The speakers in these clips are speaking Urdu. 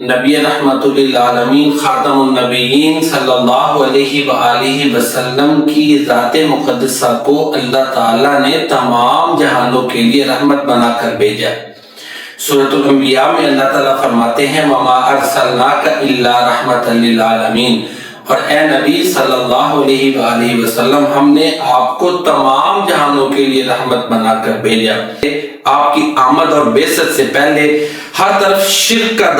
نبی رحمت للعالمین خاتم النبیین صلی اللہ علیہ وآلہ وسلم کی ذات مقدسہ کو اللہ تعالیٰ نے تمام جہانوں کے لیے رحمت بنا کر بھیجا۔ سورۃ الانبیاء میں اللہ تعالیٰ فرماتے ہیں وَمَا أَرْسَلْنَاكَ إِلَّا رَحْمَةً لِّلْعَالَمِينَ، اور اے نبی صلی اللہ علیہ وآلہ وسلم ہم نے آپ کو تمام جہانوں کے لیے رحمت بنا کر بھیجا۔ آپ کی آمد اور بعثت سے پہلے ہر طرف شرک کا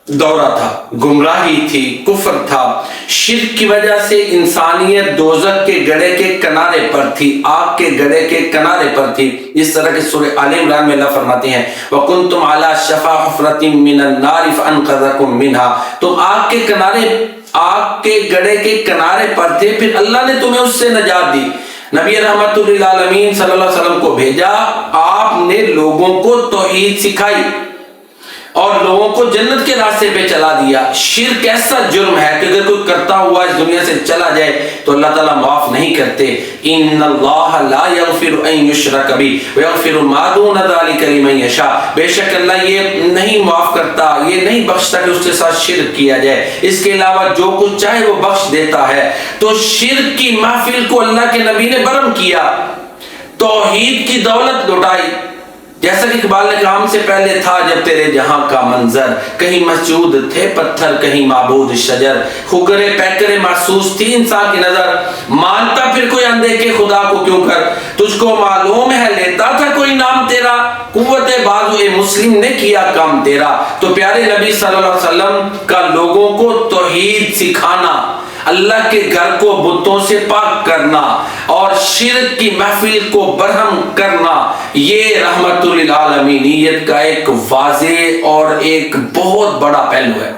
دورہ تھا، گمراہی تھی، کفر تھا۔ شرک کی وجہ سے انسانیت دوزخ کے گڑھے کے کنارے پر تھی، آگ کے گڑھے کے کنارے پر تھی۔ اس طرح کے سورہ آل عمران میں اللہ فرماتے ہیں وَكُنْتُمْ عَلَى شَفَا حُفْرَةٍ مِّنَ النَّارِ فَأَنْقَذَكُم مِّنْهَا، تم آگ کے گڑھے کے کنارے پر تھے، پھر اللہ نے تمہیں اس سے نجات دی۔ نبی رحمت للعالمین صلی اللہ علیہ وسلم کو بھیجا، آپ نے لوگوں کو توحید سکھائی اور لوگوں کو جنت کے راستے پہ چلا دیا۔ شرک ایسا جرم ہے کہ اگر کوئی کرتا ہوا اس دنیا سے چلا جائے تو اللہ تعالیٰ معاف نہیں کرتے۔ ان اللہ لا یغفر ان یشرک بہ ویغفر ما دون ذلک لمن یشاء، بے شک اللہ یہ نہیں معاف کرتا، یہ نہیں بخشتا کہ اس کے ساتھ شرک کیا جائے، اس کے علاوہ جو کچھ چاہے وہ بخش دیتا ہے۔ تو شرک کی محفل کو اللہ کے نبی نے برہم کیا، توحید کی دولت لٹائی۔ جیسا کہ اقبال نے کہا ہم سے پہلے تھا جب تیرے جہاں کا منظر، کہیں مسجود تھے پتھر کہیں معبود شجر، خگرے پیکرے محسوس تھی انسان کی نظر، مانتا پھر کوئی اندیکھے خدا کو کیوں کر، تجھ کو معلوم ہے لیتا تھا کوئی نام تیرا، قوت بازو مسلم نے کیا کام تیرا۔ تو پیارے نبی صلی اللہ علیہ وسلم کا لوگوں کو توحید سکھانا، اللہ کے گھر کو بتوں سے پاک کرنا اور شرک کی محفل کو برہم کرنا، یہ رحمت للعالمینیت کا ایک واضح اور ایک بہت بڑا پہلو ہے۔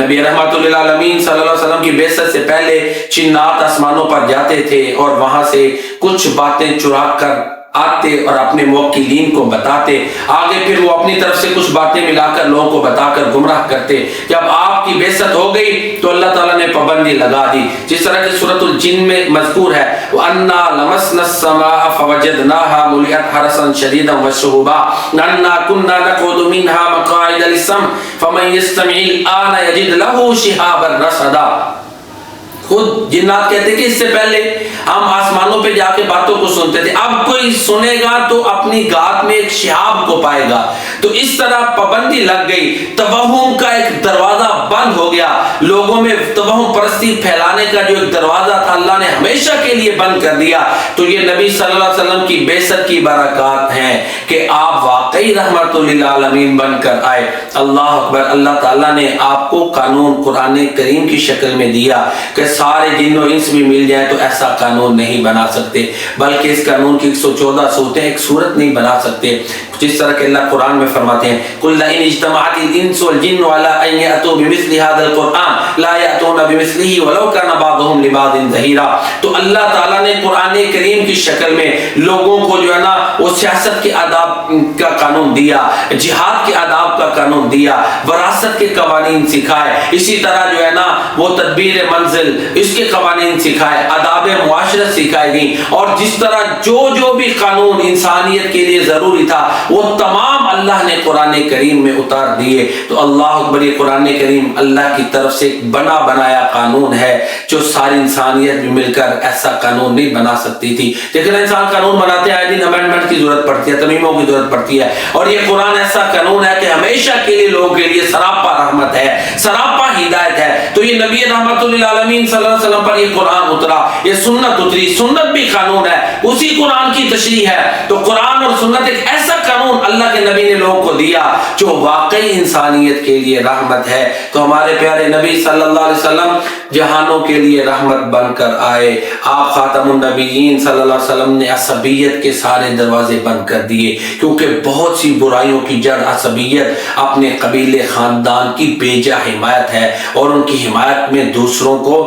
نبی رحمت للعالمین صلی اللہ علیہ وسلم کی بعثت سے پہلے جنات آسمانوں پر جاتے تھے اور وہاں سے کچھ باتیں چرا کر آتے اور اپنے موکلین کو بتاتے، آگے پھر وہ اپنی طرف سے کچھ باتیں ملا کر لوگوں کو بتا کر گمراہ کرتے۔ جب آپ کی بعثت ہو گئی تو اللہ تعالیٰ نے پابندی لگا دی، جس طرح کہ سورۃ الجن میں مذکور ہے وَأَنَّا لَمَسْنَا السَّمَاءَ فَوَجَدْنَاهَا مُلِئَتْ حَرَسًا شَدِيدًا وَشُهُبًا وَأَنَّا كُنَّا نَقْعُدُ مِنْهَا مَقَاعِدَ لِلسَّمْعِ فَمَن يَسْتَمِعِ الْآنَ يَجِدْ لَهُ شِهَابًا رَصَدًا۔ خود جنات کہتے کہ اس سے پہلے ہم آسمانوں پہ جا کے باتوں کو سنتے تھے، اب کوئی سنے گا تو اپنی گات میں ایک شہاب کو پائے گا۔ تو اس طرح پابندی لگ گئی، توہم کا ایک دروازہ بند ہو گیا، لوگوں میں توہم پرستی پھیلانے کا جو ایک دروازہ تھا اللہ نے ہمیشہ کے لیے بند کر دیا۔ تو یہ نبی صلی اللہ علیہ وسلم کی بعثت کی برکات ہیں کہ آپ واقعی رحمت للعالمین بن کر آئے۔ اللہ اکبر، اللہ تعالیٰ نے آپ کو قانون قرآن کریم کی شکل میں دیا کہ سارے جن و انس بھی مل جائیں تو ایسا قانون نہیں بنا سکتے، بلکہ اس قانون کی 114 صورتیں ایک صورت نہیں بنا سکتے۔ جس طرح کہ اللہ قرآن میں فرماتے ہیں قُلْ لَئِنِ اجْتَمَعَتِ الْإِنسُ وَالْجِنُّ عَلَىٰ أَن يَأْتُوا بِمِثْلِ هَٰذَا الْقُرْآنِ لَا يَأْتُونَ بِمِثْلِهِ وَلَوْ كَانَ بَعْضُهُمْ لِبَعْضٍ ظَهِيرًا۔ تو اللہ تعالیٰ نے قرآن کریم کی شکل میں لوگوں کو جو ہے نا وہ سیاست کے آداب کا قانون دیا، جہاد کے آداب کا قانون دیا، وراثت کے قوانین سکھائے، اسی طرح جو ہے نا وہ تدبیر منزل اس کے قوانین سکھائے، آداب معاشرت سکھائے گئی، اور جس طرح جو بھی قانون انسانیت کے لیے ضروری تھا وہ تمام اللہ نے قرآن کریم میں اتار دیے۔ تو اللہ اکبر، یہ قرآن کریم اللہ کی طرف سے ایک بنا بنایا قانون ہے جو ساری انسانیت بھی مل کر ایسا قانون نہیں بنا سکتی تھی۔ لیکن انسان قانون بناتے ہیں، دن امینڈمنٹ کی ضرورت پڑتی ہے، ترمیموں کی ضرورت پڑتی ہے، اور یہ قرآن ایسا قانون ہے کہ ہمیشہ کے لیے لوگوں کے لیے سراپا رحمت ہے، سراپا ہدایت ہے۔ تو یہ نبی رحمت للعالمین صلی اللہ علیہ وسلم پر یہ قرآن اترا، یہ سنت اتری، سنت بھی قانون ہے، اسی قرآن کی تشریح ہے۔ تو قرآن اور سنت ایک ایسا قانون اللہ کے نبی نے لوگوں کو دیا جو واقعی انسانیت کے لیے رحمت ہے۔ تو ہمارے پیارے نبی صلی اللہ علیہ وسلم جہانوں کے لیے رحمت بن کر آئے۔ آپ خاتم النبیین صلی اللہ علیہ وسلم نے عصبیت کے سارے دروازے بند کر دیے، کیونکہ بہت سی برائیوں کی جڑ عصبیت، اپنے قبیلے خاندان کی بے جا حمایت ہے، اور ان کی حمایت میں دوسروں کو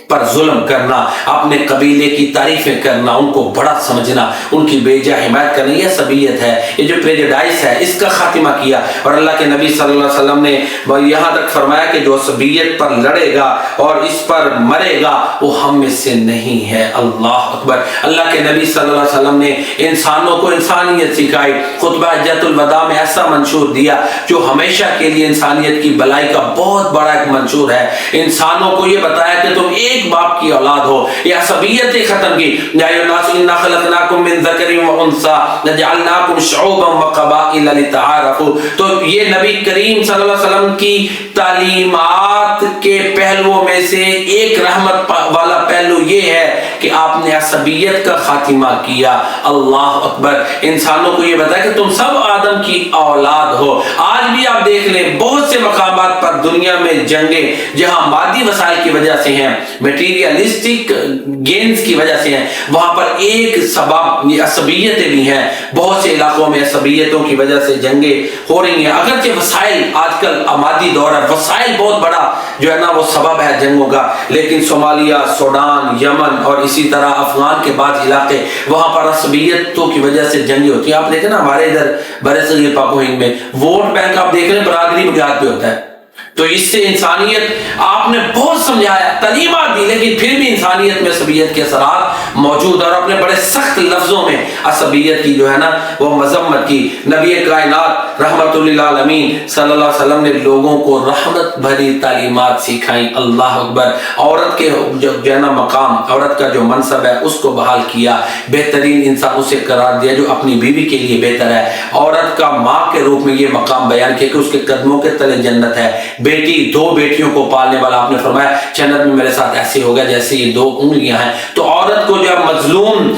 پر ظلم کرنا، اپنے قبیلے کی تعریفیں کرنا، ان کو بڑا سمجھنا، ان کی بے جا حمایت کرنا، یہ عصبیت ہے، یہ جو پریجوڈائز ہے، اس کا خاتمہ کیا۔ اور اللہ کے نبی صلی اللہ علیہ وسلم نے یہاں تک فرمایا کہ جو عصبیت پر لڑے گا اور اس پر مرے گا وہ ہم میں سے نہیں ہے۔ اللہ اکبر۔ اللہ کے نبی صلی اللہ علیہ وسلم نے انسانوں کو انسانیت سکھائی، خطبہ حجۃ الوداع میں ایسا منشور دیا جو ہمیشہ کے لیے انسانیت کی بلائی کا بہت بڑا ایک منشور ہے۔ انسانوں کو یہ بتایا کہ تم ایک باپ کی اولاد ہو، یہ عصبیت ختم کی۔ یا ایھا الناس انا خلقناکم من ذکر و انثی وجعلناکم شعوبا وقبائل لتعارفوا۔ تو یہ نبی کریم صلی اللہ علیہ وسلم کی تعلیمات کے پہلوؤں میں سے ایک رحمت والا پہلو یہ ہے کہ آپ نے عصبیت کا خاتمہ کیا۔ اللہ اکبر۔ انسانوں کو یہ بتایا کہ تم سب آدم کی اولاد ہو۔ آج بھی آپ دیکھ لیں بہت سے مقامات پر دنیا میں جنگیں جہاں مادی وسائل کی وجہ سے ہیں، میٹیریلسٹک گینز کی وجہ سے ہیں، وہاں پر ایک سبب یہ عصبیتیں بھی ہیں۔ بہت سے علاقوں میں عصبیتوں کی وجہ سے جنگیں ہو رہی ہیں، اگرچہ وسائل آج کل مادی دور ہے، وسائل بہت بڑا جو ہے نا وہ سبب ہے جنگوں کا، لیکن صومالیہ، سوڈان، یمن اور اسی طرح افغان کے بعض علاقے وہاں پر عصبیتوں کی وجہ سے جنگیں ہوتی ہیں۔ آپ دیکھیں نا ہمارے ادھر برصغیر پاک و ہند میں ووٹ بینک آپ دیکھ رہے ہیں برادری بنیاد پہ ہوتا ہے۔ تو اس سے انسانیت آپ نے بہت سمجھایا، تعلیمات دی، لیکن پھر بھی انسانیت میں عصبیت کے اثرات موجود، اور اپنے بڑے سخت لفظوں میں عصبیت کی جو ہے نا وہ مذمت کی۔ نبی کائنات رحمت للعالمین صلی اللہ علیہ وسلم نے لوگوں کو رحمت بھری تعلیمات سکھائیں۔ اللہ اکبر۔ عورت کے جو ہے نا مقام، عورت کا جو منصب ہے اس کو بحال کیا، بہترین انسان اسے قرار دیا جو اپنی بیوی کے لیے بہتر ہے۔ عورت کا ماں کے روپ میں یہ مقام بیان کیا کہ اس کے قدموں کے تلے جنت ہے۔ بیٹی، دو بیٹیوں کو پالنے والا، آپ نے فرمایا جنت میں میرے ساتھ ایسے ہوگا جیسے یہ دو انگلیاں ہیں۔ تو عورت کو جب مظلوم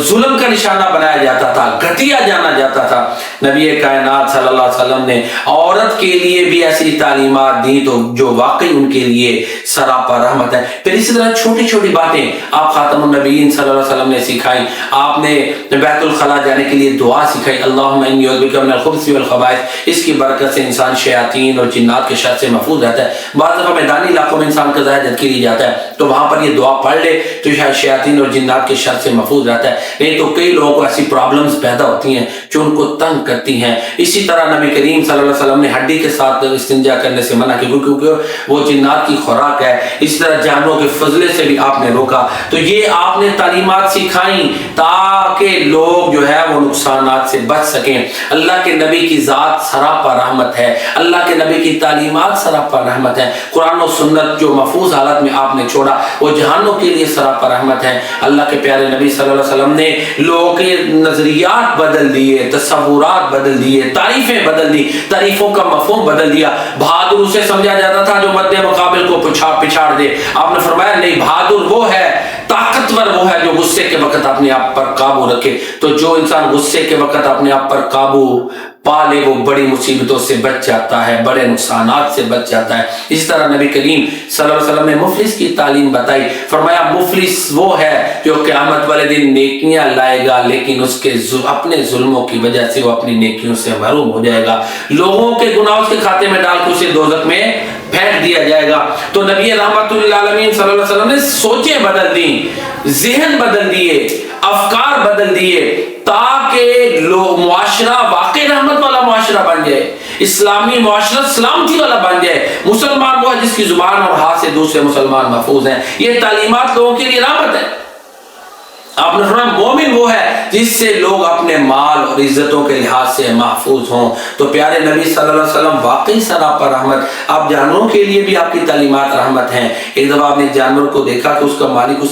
ظلم کا نشانہ بنایا جاتا تھا، گھٹیا جانا جاتا تھا، نبی کائنات صلی اللہ علیہ وسلم نے عورت کے لیے بھی ایسی تعلیمات دی تو جو واقعی ان کے لیے سراپا رحمت ہے۔ پھر اسی طرح چھوٹی چھوٹی باتیں آپ خاتم النبیین صلی اللہ علیہ وسلم نے سکھائی۔ آپ نے بیت الخلاء جانے کے لیے دعا سکھائی، اللہم انی اعوذ بک من الخبث والخبائث۔ اس کی برکت سے انسان شیاطین اور جنات کے شر سے محفوظ رہتا ہے۔ بعض دفعہ میدانی علاقوں میں انسان کا ظاہر جد کے لیے جاتا ہے تو وہاں پر یہ دعا پڑھ لے تو شاید شیاطین اور جنات کے شر سے محفوظ رہتا ہے، نہیں تو کئی لوگوں کو ایسی پرابلمز پیدا ہوتی ہیں جو ان کو تنگ کرتی ہیں۔ اسی طرح نبی کریم صلی اللہ علیہ وسلم نے ہڈی کے ساتھ استنجا کرنے سے منع کیا کیونکہ وہ جنات کی خوراک ہے۔ اسی طرح جانوروں کے فضلے سے بھی آپ نے روکا۔ تو یہ آپ نے تعلیمات سکھائیں تاکہ لوگ جو ہے وہ نقصانات سے بچ سکیں۔ اللہ کے نبی کی ذات سراپا رحمت ہے، اللہ کے نبی کی تعلیمات سراپا رحمت ہے۔ قرآن و سنت جو محفوظ حالت میں آپ نے چھوڑا وہ جہانوں کے لیے سراپا رحمت ہے۔ اللہ کے پیارے نبی صلی اللہ علیہ وسلم نے لوگوں کے نظریات بدل دیے، تصورات بدل دیے، تعریفیں بدل دی، تعریفوں کا مفہوم بدل دیا۔ بہادر اسے سمجھا جاتا تھا جو مد مقابل کو پچھاڑ دے، آپ نے فرمایا نہیں، بہادر وہ ہے، طاقتور وہ ہے جو غصے کے وقت اپنے آپ پر قابو رکھے۔ تو جو انسان غصے کے وقت اپنے آپ پر قابو پالے وہ بڑی مصیبتوں سے بچ جاتا ہے، بڑے نقصانات سے بچ جاتا ہے۔ اسی طرح نبی کریم صلی اللہ علیہ وسلم نے مفلس کی تعلیم بتائی، فرمایا مفلس وہ ہے جو قیامت والے دن نیکیاں لائے گا لیکن اس کے اپنے ظلموں کی وجہ سے وہ اپنی نیکیوں سے محروم ہو جائے گا، لوگوں کے گناہ اس کے کھاتے میں ڈال کے اسے دوزخ میں پھینک دیا جائے گا۔ تو نبی رحمت للعالمین صلی اللہ علیہ وسلم نے سوچیں بدل دی، ذہن بدل دیے، افکار بدل دیے تاکہ معاشرہ واقعی رحمت والا معاشرہ بن جائے، اسلامی معاشرہ سلامتی والا بن جائے۔ مسلمان وہ ہے جس کی زبان اور ہاتھ سے دوسرے مسلمان محفوظ ہیں۔ یہ تعلیمات لوگوں کے لیے رحمت ہے۔ آپ نے فرمایا مومن وہ ہے جس سے لوگ اپنے مال اور عزتوں کے لحاظ سے محفوظ ہوں۔ تو پیارے نبی صلی اللہ علیہ وسلم واقعی سراپا رحمت، آپ جانوروں کے لیے بھی آپ کی تعلیمات رحمت ہیں۔ ایک دفعہ آپ نے جانور کو دیکھا کہ اس کا مالک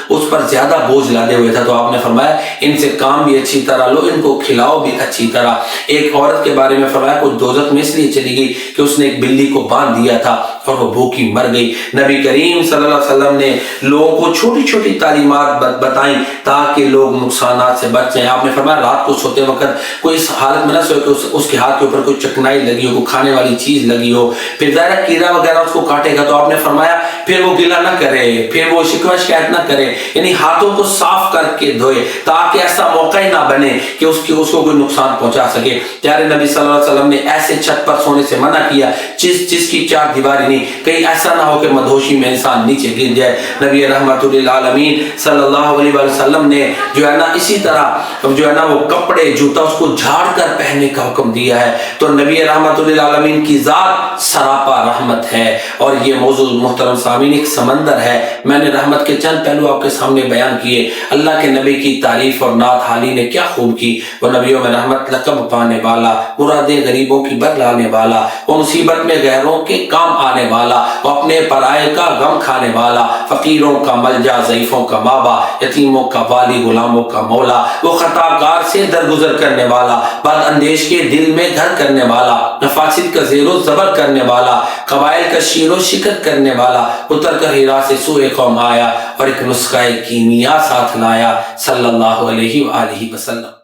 اس پر زیادہ بوجھ لادے ہوئے تھا تو آپ نے فرمایا ان سے کام بھی اچھی طرح لو، ان کو کھلاؤ بھی اچھی طرح۔ ایک عورت کے بارے میں فرمایا کچھ دوزخ میں اس لیے چلی گئی کہ اس نے ایک بلی کو باندھ دیا تھا اور وہ بھوکی مر گئی۔ نبی کریم صلی اللہ علیہ وسلم نے لوگوں کو چھوٹی چھوٹی تعلیمات بتائیں تاکہ لوگ نقصانات سے بچ جائیں۔ آپ نے فرمایا رات کو سوتے وقت کوئی اس حالت میں نہ سوئے کہ اس کے ہاتھ کے اوپر کوئی چکنائی لگی ہو، کوئی کھانے والی چیز لگی ہو، پھر ظاہر کیڑا وغیرہ اس کو کاٹے گا تو آپ نے فرمایا پھر وہ گلہ نہ کرے، پھر وہ شکوہ شکایت نہ کرے، یعنی ہاتھوں کو صاف کر کے دھوئے تاکہ ایسا موقع ہی نہ بنے کہ اس کو کوئی نقصان پہنچا سکے۔ پیارے نبی صلی اللہ علیہ وسلم نے ایسے چھت پر سونے سے منع کیا جس کی چار دیواری نہیں کرنی، کہیں ایسا نہ ہو کہ مدہوشی میں انسان نیچے گر جائے۔ نبی رحمت للعالمین صلی اللہ علیہ وسلم نے جو ہے نا اسی طرح جو ہے نا وہ کپڑے جوتا اس کو جھاڑ کر پہننے کا حکم دیا ہے۔ تو نبی رحمت للعالمین کی ذات سراپا رحمت ہے، اور یہ موضوع محترم سامعین ایک سمندر ہے۔ میں نے رحمت کے چند پہلو آپ کے سامنے بیان کیے۔ اللہ کے نبی کی تعریف اور نعت حالی نے کیا خوب کی، وہ نبیوں میں رحمت لقب پانے والا، مرادیں غریبوں کی بر لانے والا، وہ مصیبت میں غیروں کے کام آنے والا، وہ اپنے پرائے کا غم کھانے والا، فقیروں کا ملجا، ضعیفوں کا مابا، یتیموں کا والی، غلاموں کا مولا، وہ خطا کار سے درگزر کرنے والا، بد اندیش کے دل میں گھر کرنے والا، مفاسد کا زیر و زبر کرنے والا، قبائل کا شیر و شکر کرنے والا، اتر کر ہیرا سے سوئے قوم آیا اور ایک نسخہ کیمیا ساتھ لایا، صلی اللہ علیہ وآلہ وسلم۔